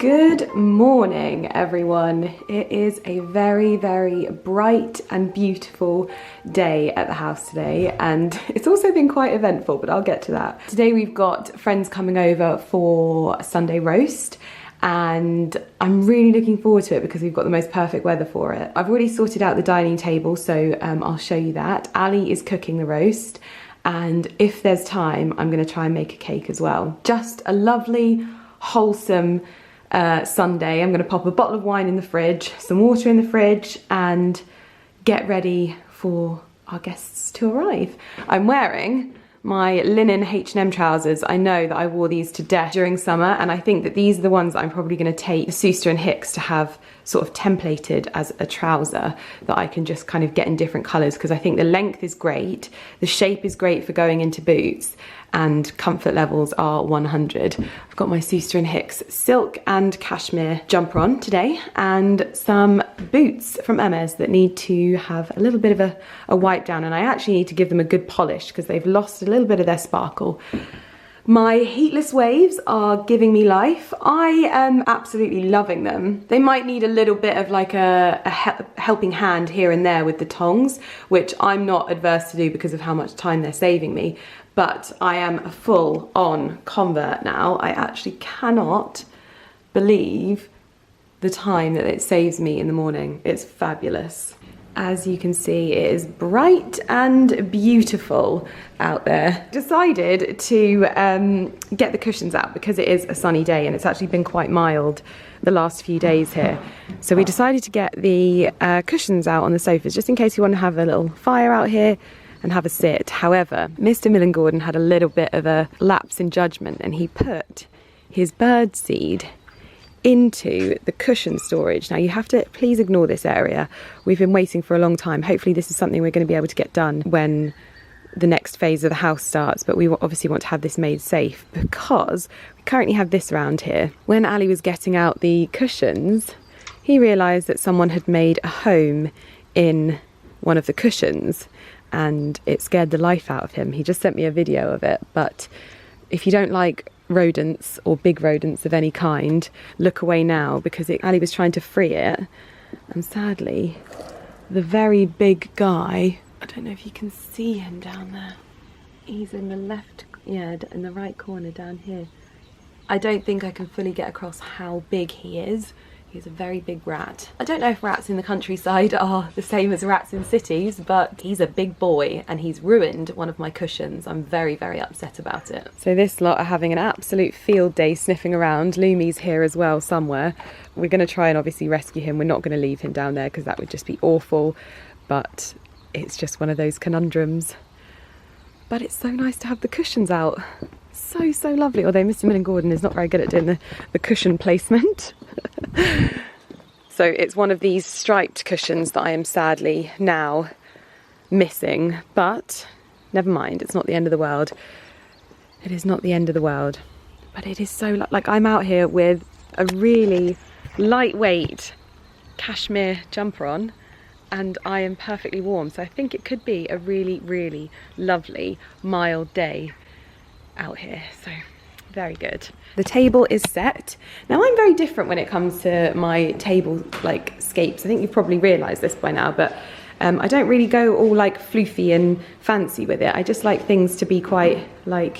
Good morning, everyone. It is a very, very bright and beautiful day at the house today, and it's also been quite eventful, but I'll get to that. Today we've got friends coming over for a Sunday roast, and I'm really looking forward to it because we've got the most perfect weather for it. I've already sorted out the dining table, so I'll show you that. Ali is cooking the roast, and if there's time, I'm going to try and make a cake as well. Just a lovely, wholesome Sunday. I'm going to pop a bottle of wine in the fridge, some water in the fridge, and get ready for our guests to arrive. I'm wearing my linen H&M trousers. I know that I wore these to death during summer, and I think that these are the ones that I'm probably going to take to Suster and Hicks to have sort of templated as a trouser that I can just kind of get in different colours, because I think the length is great, the shape is great for going into boots, and comfort levels are 100. I've got my Suster and Hicks silk and cashmere jumper on today, and some boots from Hermes that need to have a little bit of a wipe down, and I actually need to give them a good polish because they've lost a little bit of their sparkle. My heatless waves are giving me life. I am absolutely loving them. They might need a little bit of like a helping hand here and there with the tongs, which I'm not adverse to do because of how much time they're saving me. But I am a full-on convert now. I actually cannot believe the time that it saves me in the morning. It's fabulous. As you can see, it is bright and beautiful out there. Decided to get the cushions out because it is a sunny day and it's actually been quite mild the last few days here. So we decided to get the cushions out on the sofas just in case you want to have a little fire out here and have a sit. However, Mr. Millen-Gordon had a little bit of a lapse in judgment and he put his bird seed into the cushion storage. Now you have to please ignore this area. We've been waiting for a long time. Hopefully this is something we're going to be able to get done when the next phase of the house starts, but we obviously want to have this made safe because we currently have this around here. When Ali was getting out the cushions, he realised that someone had made a home in one of the cushions, and it scared the life out of him. He just sent me a video of it, but if you don't like rodents or big rodents of any kind, look away now because Ali was trying to free it, and sadly the very big guy, I don't know if you can see him down there, he's in the left, yeah, in the right corner down here. I don't think I can fully get across how big he is. He's a very big rat. I don't know if rats in the countryside are the same as rats in cities, but he's a big boy and he's ruined one of my cushions. I'm very, very upset about it. So this lot are having an absolute field day sniffing around. Lumi's here as well somewhere. We're going to try and obviously rescue him. We're not going to leave him down there because that would just be awful, but it's just one of those conundrums. But it's so nice to have the cushions out. So lovely, although Mr. Millen-Gordon is not very good at doing the cushion placement. So it's one of these striped cushions that I am sadly now missing, but never mind, it's not the end of the world. It is not the end of the world, but it is so, like, I'm out here with a really lightweight cashmere jumper on and I am perfectly warm, so I think it could be a really, really lovely mild day out here, so very good. The table is set. Now I'm very different when it comes to my table like scapes. I think you've probably realised this by now, but I don't really go all like floofy and fancy with it. I just like things to be quite like,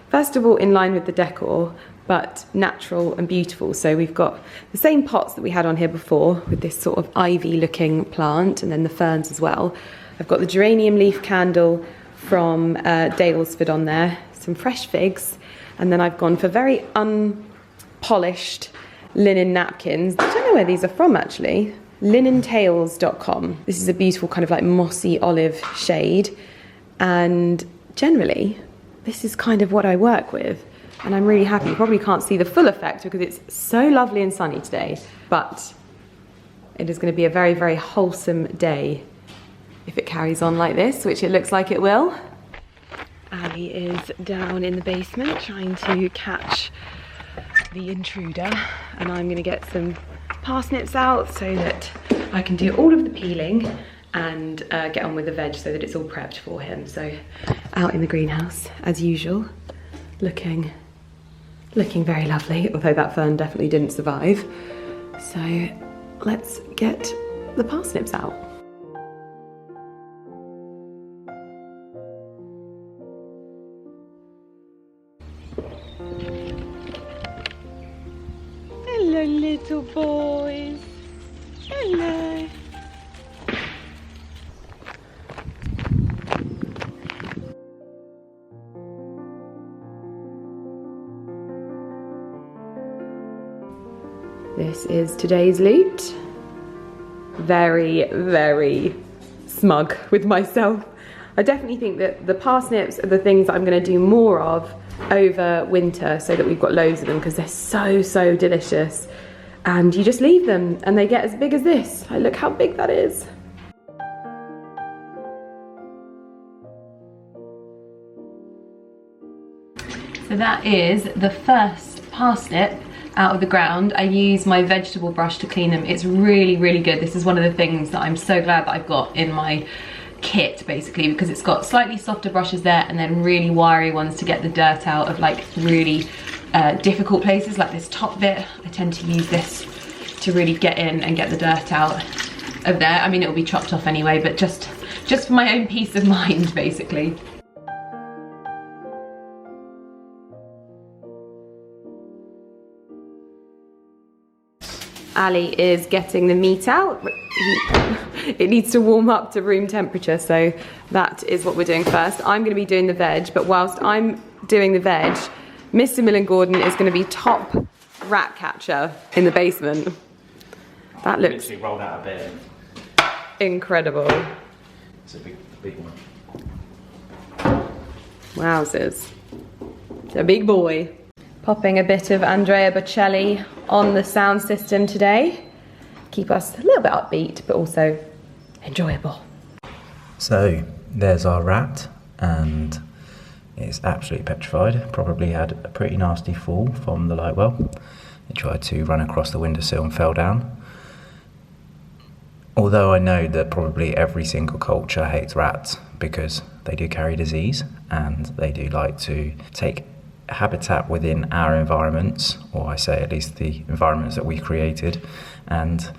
first of all, in line with the decor, but natural and beautiful. So we've got the same pots that we had on here before with this sort of ivy looking plant and then the ferns as well. I've got the geranium leaf candle from Dalesford on there, some fresh figs, and then I've gone for very unpolished linen napkins. I don't know where these are from actually. linentails.com. This is a beautiful kind of like mossy olive shade, and generally this is kind of what I work with, and I'm really happy. You probably can't see the full effect because it's so lovely and sunny today, but it is going to be a very, very wholesome day if it carries on like this, which it looks like it will. Ali is down in the basement trying to catch the intruder, and I'm going to get some parsnips out so that I can do all of the peeling and get on with the veg so that it's all prepped for him. So out in the greenhouse as usual, looking looking very lovely, although that fern definitely didn't survive. So let's get the parsnips out. Hello, little boys. Hello. This is today's loot. Very, very smug with myself. I definitely think that the parsnips are the things that I'm going to do more of over winter so that we've got loads of them, because they're so, so delicious. And you just leave them and they get as big as this. Like, look how big that is. So that is the first parsnip out of the ground. I use my vegetable brush to clean them. It's really, really good. This is one of the things that I'm so glad that I've got in my kit, basically, because it's got slightly softer brushes there and then really wiry ones to get the dirt out of like really difficult places like this top bit. I tend to use this to really get in and get the dirt out of there. I mean, it'll be chopped off anyway, but just for my own peace of mind, basically. Ali is getting the meat out. It needs to warm up to room temperature, so that is what we're doing first. I'm going to be doing the veg, but whilst I'm doing the veg, Mr. Millen-Gordon is going to be top rat catcher in the basement. That looks literally rolled out of bed. Incredible. It's a big one. Wowzers. It's a big boy. Popping a bit of Andrea Bocelli on the sound system today. Keep us a little bit upbeat, but also enjoyable. So there's our rat, and it's absolutely petrified. Probably had a pretty nasty fall from the light well. It tried to run across the windowsill and fell down. Although I know that probably every single culture hates rats because they do carry disease and they do like to take habitat within our environments, or I say at least the environments that we created, and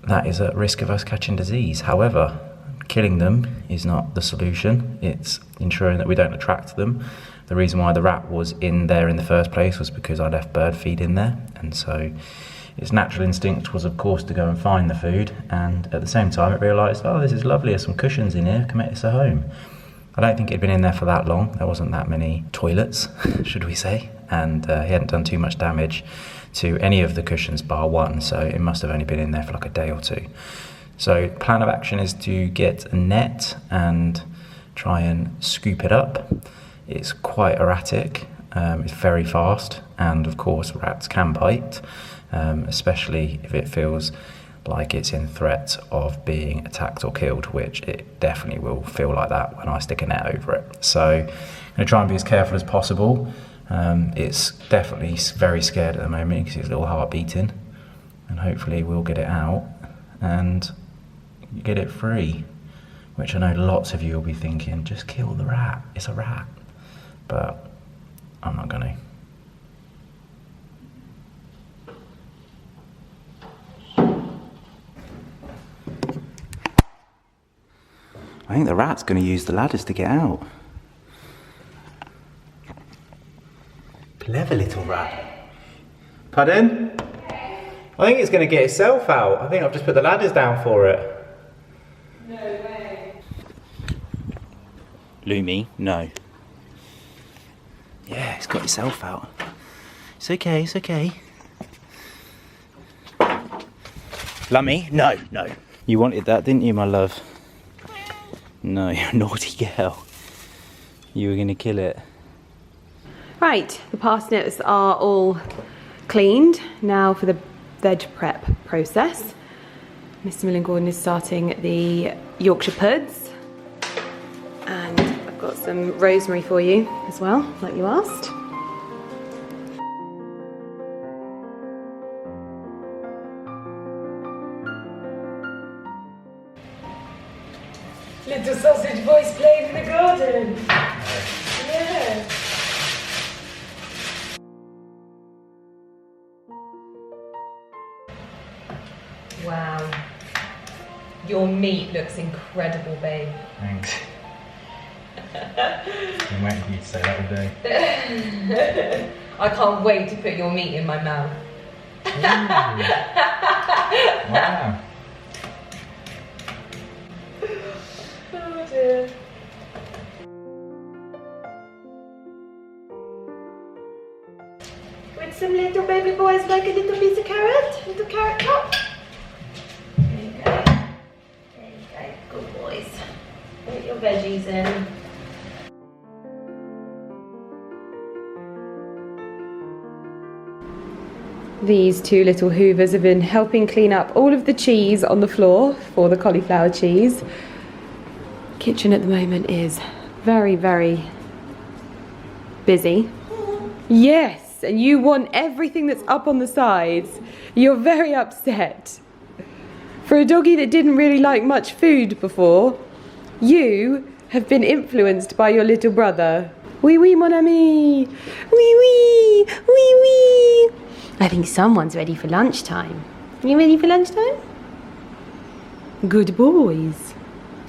that is at risk of us catching disease. However, killing them is not the solution. It's ensuring that we don't attract them. The reason why the rat was in there in the first place was because I left bird feed in there, and so its natural instinct was of course to go and find the food, and at the same time it realised, oh, this is lovely, there's some cushions in here, I can make this a home. I don't think it'd been in there for that long. There wasn't that many toilets, should we say, and he hadn't done too much damage to any of the cushions bar one, so it must have only been in there for like a day or two. So plan of action is to get a net and try and scoop it up. It's quite erratic, it's very fast, and of course rats can bite, especially if it feels like it's in threat of being attacked or killed, which it definitely will feel like that when I stick a net over it. So I'm going to try and be as careful as possible. It's definitely very scared at the moment because it's a little heart beating, and hopefully we'll get it out and get it free, which I know lots of you will be thinking, just kill the rat, it's a rat, but I'm not going to. I think the rat's going to use the ladders to get out. Clever little rat. Pardon? I think it's going to get itself out. I think I've just put the ladders down for it. No way. Lumi, no. Yeah, it's got itself out. It's okay, it's okay. Lummy? No, no. You wanted that, didn't you, my love? No, you're a naughty girl. You were going to kill it. Right, the parsnips are all cleaned. Now for the veg prep process. Mr. Millen-Gordon is starting the Yorkshire puds. And I've got some rosemary for you as well, like you asked. Little sausage voice playing in the garden. Yeah. Wow. Your meat looks incredible, babe. Thanks. I'm waiting for you to say that all day. I can't wait to put your meat in my mouth. Wow. Oh dear. Would some little baby boys like a little piece of carrot? Little carrot top? There you go. There you go. Good boys. Put your veggies in. These two little hoovers have been helping clean up all of the cheese on the floor for the cauliflower cheese. Kitchen at the moment is very, very busy. Yes, and you want everything that's up on the sides. You're very upset. For a doggy that didn't really like much food before, you have been influenced by your little brother. Oui, oui, mon ami. Oui, oui, oui, oui. I think someone's ready for lunchtime. You ready for lunchtime? Good boys.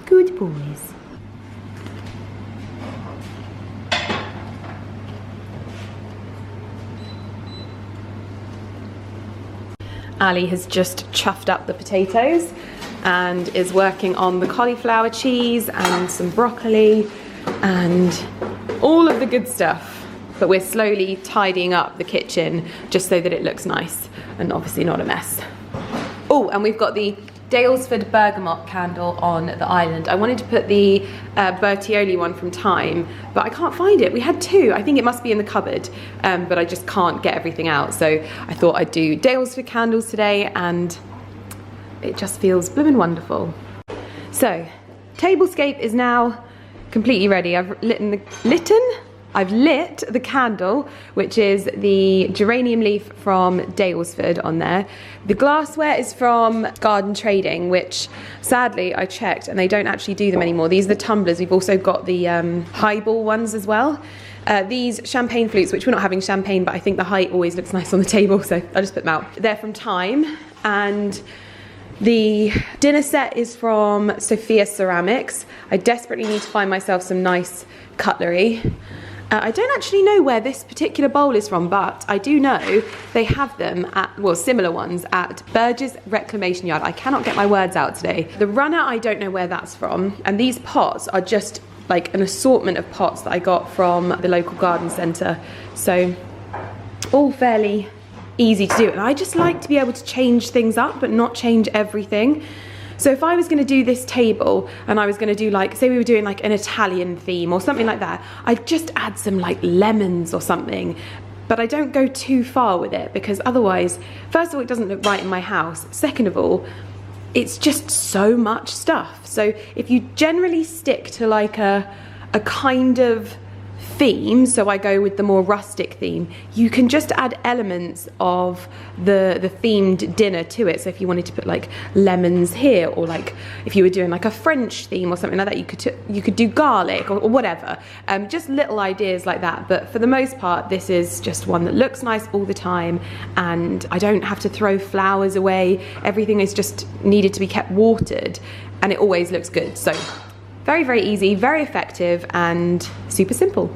Good boys. Ali has just chuffed up the potatoes and is working on the cauliflower cheese and some broccoli and all of the good stuff. But we're slowly tidying up the kitchen just so that it looks nice and obviously not a mess. Oh, and we've got the Dalesford bergamot candle on the island. I wanted to put the Bertioli one from Time, but I can't find it. We had two. I think it must be in the cupboard, but I just can't get everything out. So I thought I'd do Dalesford candles today, and it just feels blooming wonderful. So, Tablescape is now completely ready. I've lit the candle, which is the geranium leaf from Dalesford on there. The glassware is from Garden Trading, which sadly I checked and they don't actually do them anymore. These are the tumblers. We've also got the highball ones as well. These champagne flutes, which we're not having champagne, but I think the height always looks nice on the table, so I'll just put them out. They're from Time, and the dinner set is from Sophia Ceramics. I desperately need to find myself some nice cutlery. I don't actually know where this particular bowl is from, but I do know they have them at, well, similar ones at Burgess Reclamation Yard. I cannot get my words out today. The runner, I don't know where that's from. And these pots are just like an assortment of pots that I got from the local garden centre. So all fairly easy to do. And I just like to be able to change things up, but not change everything. So if I was going to do this table and I was going to do, like, say we were doing like an Italian theme or something like that, I'd just add some like lemons or something, but I don't go too far with it because otherwise, first of all, it doesn't look right in my house. Second of all, it's just so much stuff. So if you generally stick to like a kind of theme, so I go with the more rustic theme, you can just add elements of the themed dinner to it. So if you wanted to put like lemons here, or like if you were doing like a French theme or something like that, you could do garlic or whatever. Just little ideas like that. But for the most part, this is just one that looks nice all the time, and I don't have to throw flowers away. Everything is just needed to be kept watered, and it always looks good. So very, very easy, very effective, and super simple.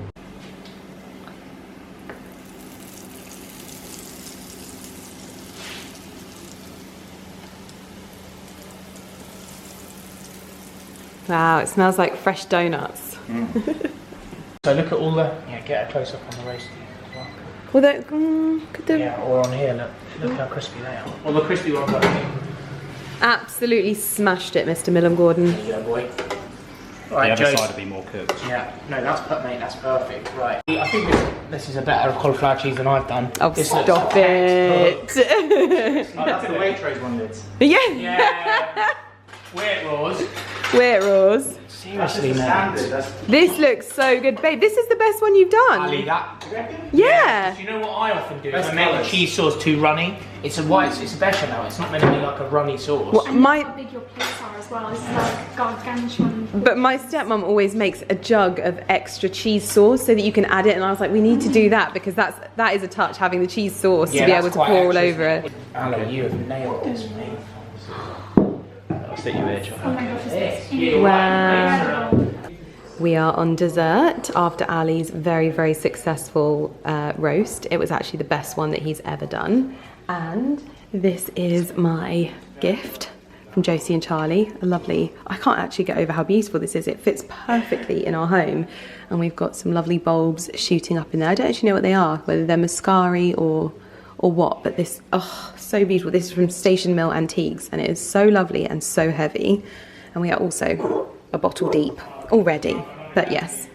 Wow, it smells like fresh donuts. So look at all the, get a close up on the roasty as well. Well, that, Or on here, look how crispy they are. Well, the crispy ones are here. Absolutely smashed it, Mr. Millen-Gordon. There you go, boy. Right, the other side will be more cooked. Yeah, no, that's perfect. Right, I think this is a better cauliflower cheese than I've done. Oh, stop it! Oh, that's the Waitrose one, Lids. Yeah. Yeah. Where it roars. Where it roars. Seriously, man. This looks so good, babe. This is the best one you've done. Ali, that. Yeah. Do you know what I often do? If I make the cheese sauce too runny, it's a bechamel. It's not meant to be like a runny sauce. Well, And how big your plates are as well. This is like gargantuan. But my stepmom always makes a jug of extra cheese sauce so that you can add it, and I was like, we need to do that because that is a touch, having the cheese sauce to be able to pour all over it. Ali, you have nailed this, mate. I'll stick you here, Oh my gosh, this Wow. We are on dessert after Ali's very, very successful roast. It was actually the best one that he's ever done. And this is my gift from Josie and Charlie. A lovely, I can't actually get over how beautiful this is. It fits perfectly in our home. And we've got some lovely bulbs shooting up in there. I don't actually know what they are, whether they're mascari or what, but this, oh, so beautiful. This is from Station Mill Antiques, and it is so lovely and so heavy. And we are also a bottle deep already, but yes.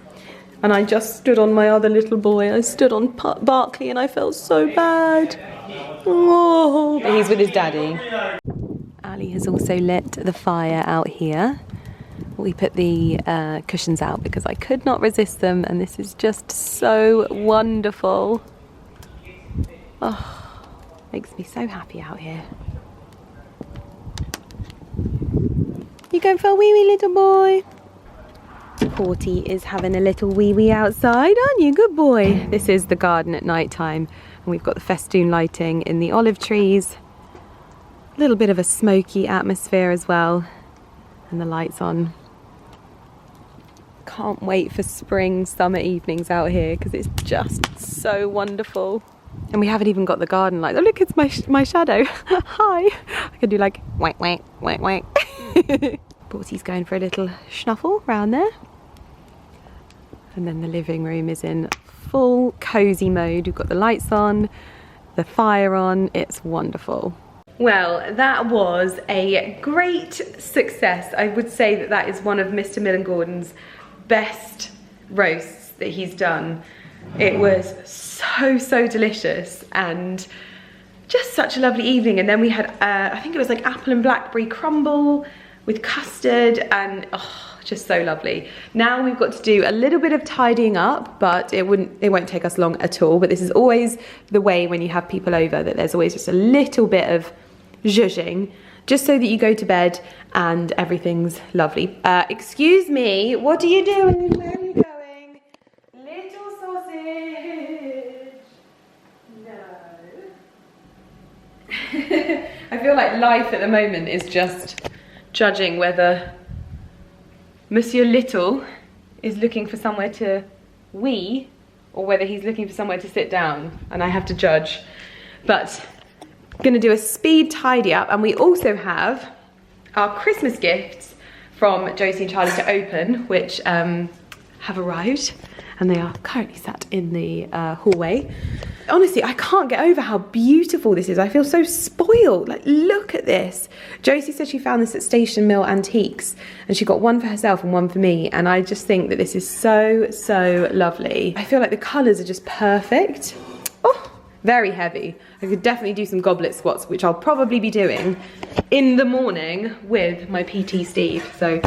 And I just stood on my other little boy. I stood on Barkley and I felt so bad. Oh, but he's with his daddy. Ali has also lit the fire out here. We put the cushions out because I could not resist them, and this is just so wonderful. Oh, makes me so happy out here. You going for a wee wee, little boy? Porty is having a little wee wee outside, aren't you? Good boy. This is the garden at night time, and we've got the festoon lighting in the olive trees. A little bit of a smoky atmosphere as well, and the lights on. Can't wait for spring, summer evenings out here because it's just so wonderful. And we haven't even got the garden light. Oh look, it's my shadow. Hi. I can do like wank wank wank wank. Porty's going for a little schnuffle round there. And then the living room is in full cozy mode. We've got the lights on, the fire on. It's wonderful. Well, that was a great success. I would say that that is one of Mr. Millen-Gordon's best roasts that he's done. It was so delicious and just such a lovely evening. And then we had, I think it was like apple and blackberry crumble with custard, and oh, just so lovely. Now we've got to do a little bit of tidying up, but it won't take us long at all. But this is always the way when you have people over, that there's always just a little bit of zhuzhing, just so that you go to bed and everything's lovely. Excuse me, what are you doing? Where are you going? Little sausage. No. I feel like life at the moment is just judging whether Monsieur Little is looking for somewhere to wee or whether he's looking for somewhere to sit down, and I have to judge. But I'm gonna do a speed tidy up, and we also have our Christmas gifts from Josie and Charlie to open, which have arrived, and they are currently sat in the hallway. Honestly, I can't get over how beautiful this is. I feel so spoiled. Like, look at this. Josie said she found this at Station Mill Antiques, and she got one for herself and one for me, and I just think that this is so lovely. I feel like the colours are just perfect. Oh, very heavy. I could definitely do some goblet squats, which I'll probably be doing in the morning with my PT Steve. So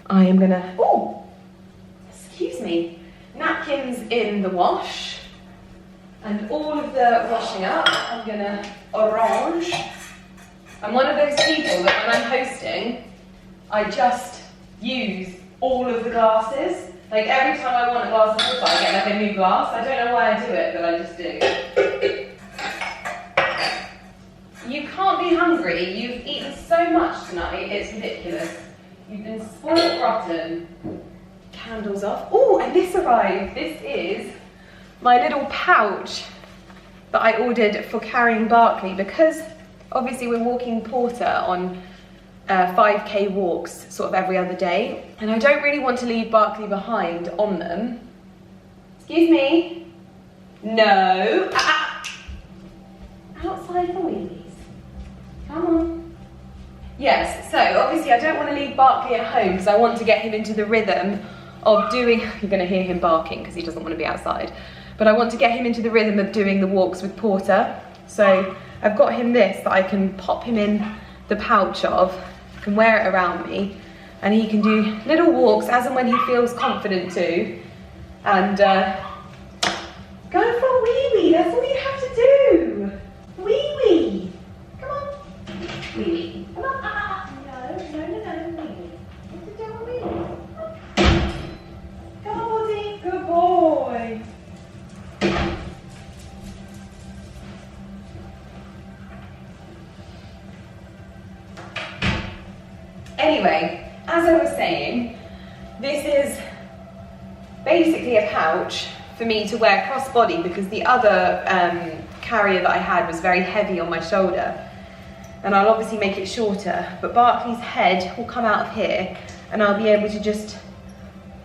I am gonna, oh, excuse me, napkins in the wash. And all of the washing up, I'm gonna arrange. I'm one of those people that when I'm hosting, I just use all of the glasses. Like every time I want a glass of water, I get like a new glass. I don't know why I do it, but I just do. You can't be hungry. You've eaten so much tonight, it's ridiculous. You've been spoiled rotten. Candles off. Oh, and this arrived. This is my little pouch that I ordered for carrying Barkley, because obviously we're walking Porter on 5K walks sort of every other day, and I don't really want to leave Barkley behind on them. Excuse me. No. Outside for wheelies. Come on. Yes, so obviously I don't want to leave Barkley at home because I want to get him into the rhythm of doing, you're going to hear him barking because he doesn't want to be outside, but I want to get him into the rhythm of doing the walks with Porter. So I've got him this that I can pop him in the pouch of, I can wear it around me, and he can do little walks as and when he feels confident to, and go for a wee-wee. That's all you have to do. Wee-wee. Come on. Wee-wee. Come on. Ah. No. Wee-wee. You have to do a wee-wee. Come on, Woody. Good boy. Anyway, as I was saying, this is basically a pouch for me to wear cross-body because the other carrier that I had was very heavy on my shoulder. And I'll obviously make it shorter, but Barkley's head will come out of here and I'll be able to just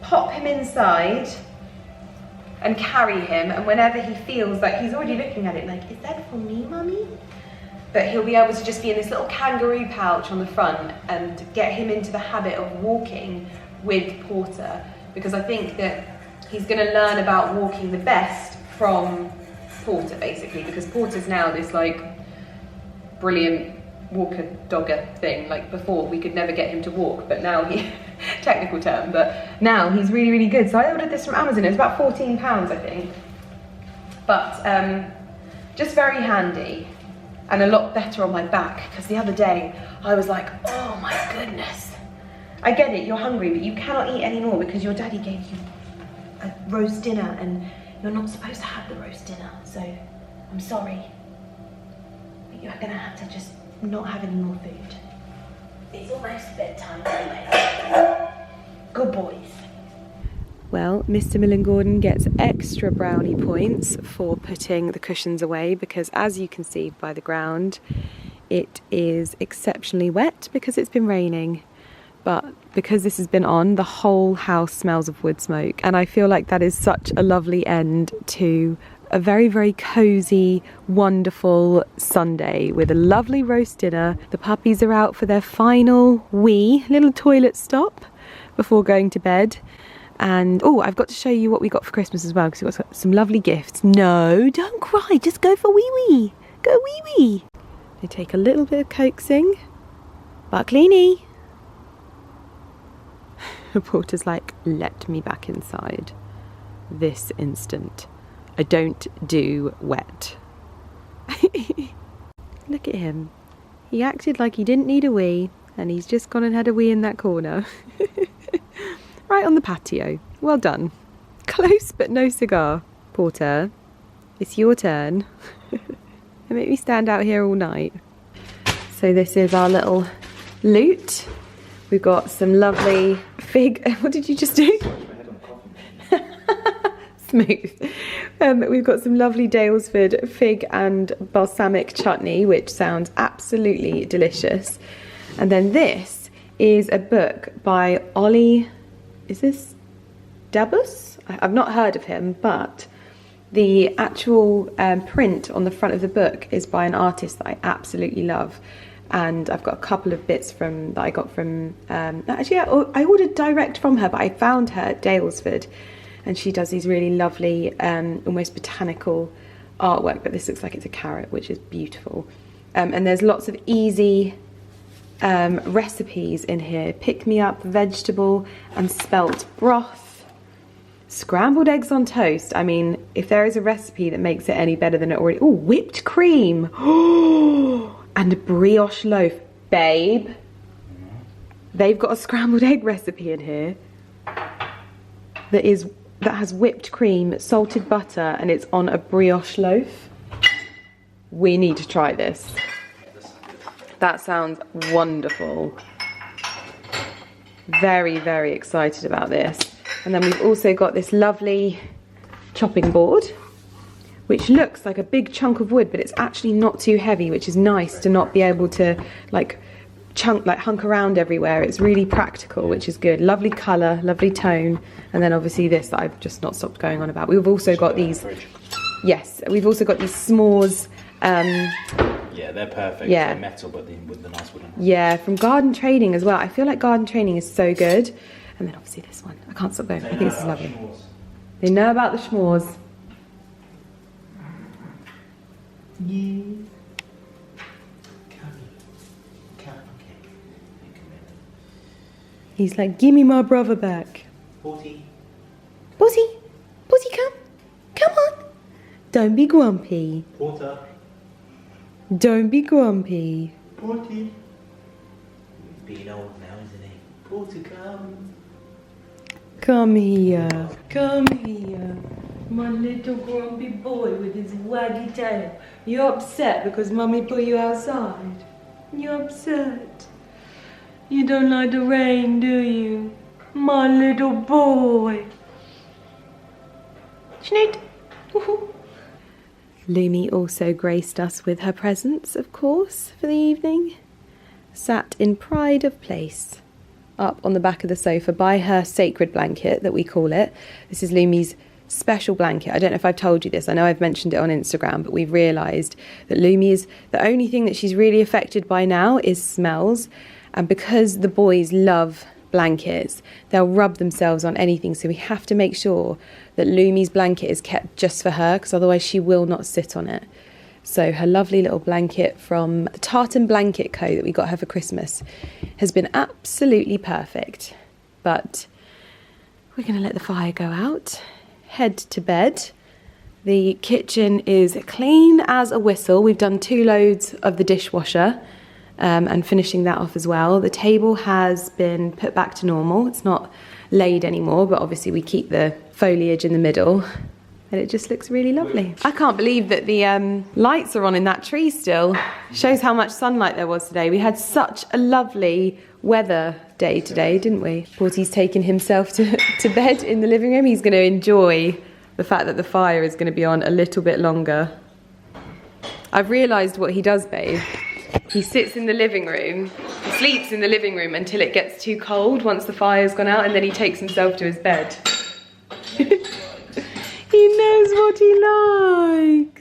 pop him inside and carry him, and whenever he feels like, he's already looking at it like, is that for me, mummy? But he'll be able to just be in this little kangaroo pouch on the front and get him into the habit of walking with Porter, because I think that he's going to learn about walking the best from Porter, basically, because Porter's now this like brilliant walker dogger thing. Like before we could never get him to walk, but now he technical term, but now he's really, really good. So I ordered this from Amazon. It was about £14, I think, but just very handy. And a lot better on my back, because the other day I was like, oh my goodness. I get it, you're hungry, but you cannot eat anymore because your daddy gave you a roast dinner and you're not supposed to have the roast dinner, so I'm sorry. But you're gonna have to just not have any more food. It's almost bedtime anyway. Good boys. Well, Mr. Millen-Gordon gets extra brownie points for putting the cushions away because, as you can see by the ground, it is exceptionally wet because it's been raining. But because this has been on, the whole house smells of wood smoke, and I feel like that is such a lovely end to a very, very cosy, wonderful Sunday with a lovely roast dinner. The puppies are out for their final wee little toilet stop before going to bed. And, oh, I've got to show you what we got for Christmas as well, because we've got some lovely gifts. No, don't cry, just go for wee-wee. Go wee-wee. They take a little bit of coaxing. Barkley. Porter's like, let me back inside. This instant. I don't do wet. Look at him. He acted like he didn't need a wee, and he's just gone and had a wee in that corner. Right on the patio. Well done. Close but no cigar. Porter, it's your turn. And make me stand out here all night. So this is our little loot. We've got some lovely fig. What did you just do? Smooth. We've got some lovely Dalesford fig and balsamic chutney, which sounds absolutely delicious. And then this is a book by Ollie. Is this Dabus? I've not heard of him, but the actual print on the front of the book is by an artist that I absolutely love. And I've got a couple of bits that I got from, actually I ordered direct from her, but I found her at Dalesford, and she does these really lovely, almost botanical artwork, but this looks like it's a carrot, which is beautiful. And there's lots of easy recipes in here. Pick me up vegetable and spelt broth, scrambled eggs on toast. I mean, if there is a recipe that makes it any better than it already. Oh, whipped cream. And a brioche loaf. Babe, they've got a scrambled egg recipe in here that has whipped cream, salted butter, and it's on a brioche loaf. We need to try this. That sounds wonderful. Very, very excited about this. And then we've also got this lovely chopping board, which looks like a big chunk of wood, but it's actually not too heavy, which is nice to not be able to hunk around everywhere. It's really practical, which is good. Lovely colour, lovely tone. And then obviously this that I've just not stopped going on about. We've also got these, yes, we've also got these s'mores. Yeah, they're perfect. Yeah. They're metal, but with the nice wooden. Yeah, from Garden Trading as well. I feel like Garden Trading is so good. And then obviously this one. I can't stop going. I think this is lovely. They know about the s'mores. Yeah. He's like, give me my brother back. Potty. Pussy, Pussy, come on. Don't be grumpy. Porter. Don't be grumpy. Potty. He's being old now, isn't he? Porter, come. Come here, come here. My little grumpy boy with his waggy tail. You're upset because Mummy put you outside? You're upset? You don't like the rain, do you? My little boy. Snoot. Lumi also graced us with her presence, of course, for the evening. Sat in pride of place, up on the back of the sofa by her sacred blanket, that we call it. This is Lumi's special blanket. I don't know if I've told you this. I know I've mentioned it on Instagram, but we've realised that Lumi is the only thing that she's really affected by now is smells. And because the boys love blankets, they'll rub themselves on anything. So we have to make sure that Lumi's blanket is kept just for her, because otherwise she will not sit on it. So her lovely little blanket from the Tartan Blanket Co. that we got her for Christmas has been absolutely perfect. But we're going to let the fire go out, head to bed. The kitchen is clean as a whistle. We've done 2 loads of the dishwasher and finishing that off as well. The table has been put back to normal. It's not laid anymore, but obviously we keep the foliage in the middle. And it just looks really lovely. I can't believe that the lights are on in that tree still. Shows how much sunlight there was today. We had such a lovely weather day today, didn't we? Porty's taken himself to bed in the living room. He's going to enjoy the fact that the fire is going to be on a little bit longer. I've realised what he does, babe. He sits in the living room, he sleeps in the living room until it gets too cold once the fire's gone out, and then he takes himself to his bed. He knows what he likes.